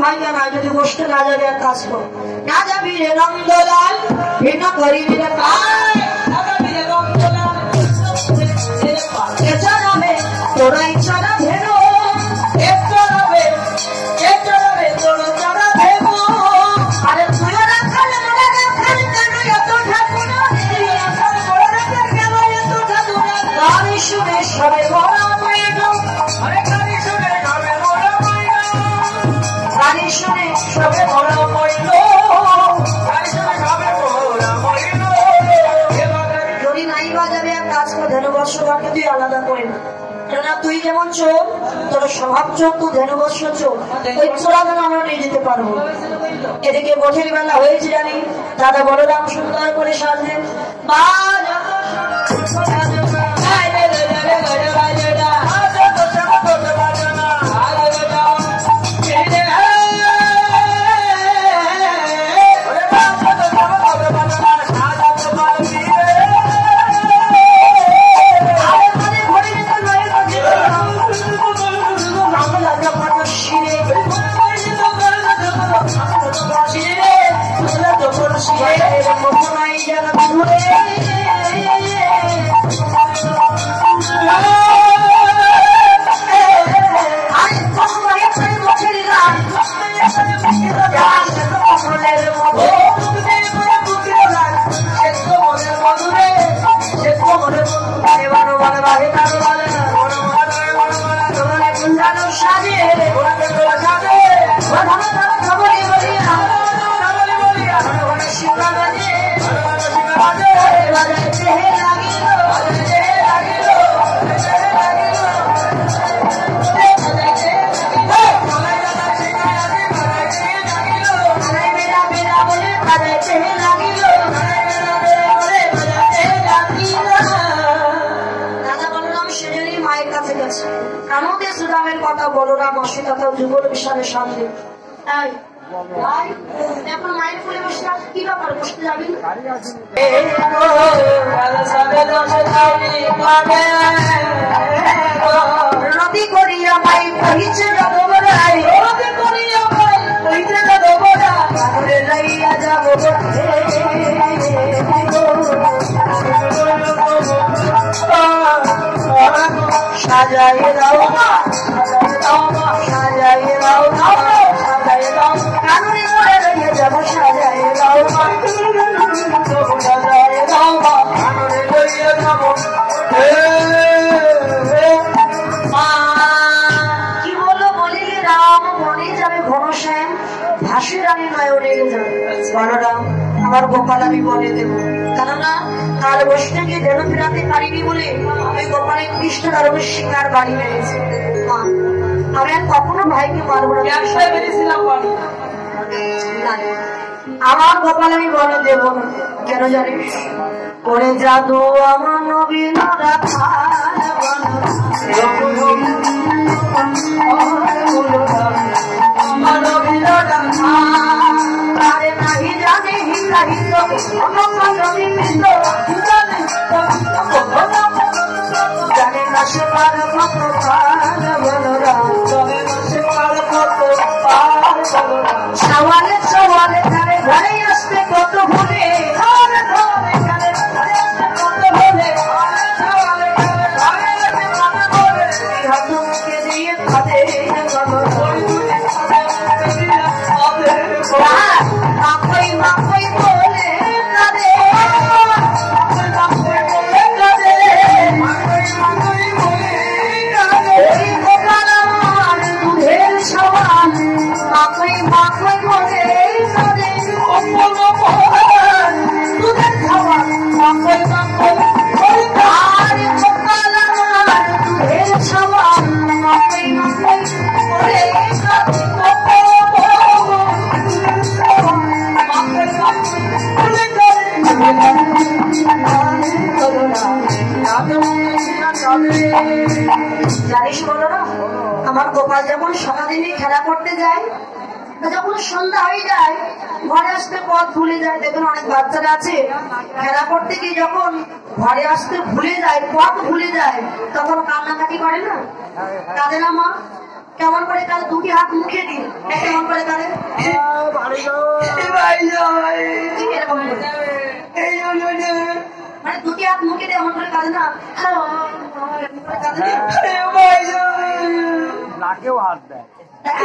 ভাইয়া না যদি বসতে না যাবে এক কাজ কর, না যাবি রে নন্দলাল ভিন্ন করিবি রে চড়াবে তোরা ইচ্ছারা ভেরো চড়াবে তোরা চড়া ভেবো। আরে তুই রাখালে মনে রাখাল কেন এত ঠাকুর গাড়ি শুনে সবে ভরা ময়না, গাড়ি শুনে সবে ভরা ময়না, যদি নাই বাজাবে এক কাজ করে ধনুবর্ষকে তুই আলাদা করে না, কেননা তুই যেমন চোর তোর স্বভাব চোর, তুই ধনুবর্ষ চোর, ওই চোরাগুলো আমরা নিয়ে যেতে পারবো। এদিকে বঠের বেলা হয়েছে জানি, দাদা বলরাম সুন্দর করে সাজলেন, বলরাম অসিতা যুগল বিশালের সামনে এখন মায়ের ফুলে বসে কি ব্যাপার, বসতে যাবি নদী করিয়া মাই কহিছে যাদবরাই, নদী করিয়া মাই কহিছে যাদবরাই লাইয়া যাব সাজাই দাও সাজাই দাও সাজাই দাও কানুনি মরে রয়ে যাব সাজাই দাও সাজাই দাও কানুনি রয়ে যাব। কি বলো বলিলে রাম মনে যাবে ঘনশ্যাম, ভাসি রানী নয়নে যাবে বলরাম আমার গোপাল আমি বলে দেবো, কেননা কাল বসতে গিয়ে যেন ফেরাতে পারিনি বলে ওই গোপালের কৃষ্ণ আর শিকার বাড়ি মেরেছে। আমি আর কখনো ভাইকে মারবো না, আমার গোপাল আমি বলে দেব না, কেন জানিস করে জাদু আমার নবীন আরে নাহি জানি জানে না সে পার কত সওয়ালে সওয়ালে ঘরে ঘরে আসতে কত ভুলে হাতুকে দিয়ে খাদে মাকই মাকই বলে কাঁদে দুধের সওয়াল মাকই মাকই বলে কাঁদে দুধের সওয়াল মাকই মাকই আর গোপাল আমার দুধের সওয়াল মাকই মাকই বলে কাঁদে জানিস বলো না আমার গোপাল যখন সারাদিনে খেলা করতে যায়, যখন সন্ধ্যা হয়ে যায় ঘরে আসতে পথ ভুলে যায়। দেখুন অনেক বাচ্চারা আছে খেলা করতে গিয়ে যখন ঘরে আসতে ভুলে যায়, পথ ভুলে যায়, তখন কান্নাকাটি করে না, কাঁদে না মা? কেমন করে কাঁদে, দুটি হাত মুখে দিয়ে কেমন করে কাঁদে, এরকম করে। মানে দুটি হাত মুখে দিয়ে এমন করে কাঁদে না,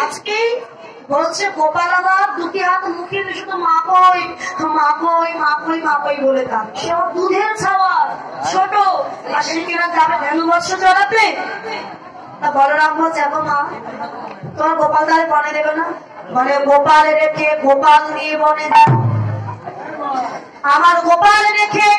আজকে বলছে গোপাল আমার দুটি হাত মুখে শুধু মাপই মাপই মাপই মাপই বলে কাঁদ। সে দুধের ছাওয়া ছোট, আর সে কিনা যাবে ধেনু মৎস্য চড়াতে। তা বলরাম বলছে এখন মা তোমার গোপাল তাহলে বনে দেবে না, বলে গোপাল রেখে গোপাল নিয়ে বনে, আমার গোপাল রেখে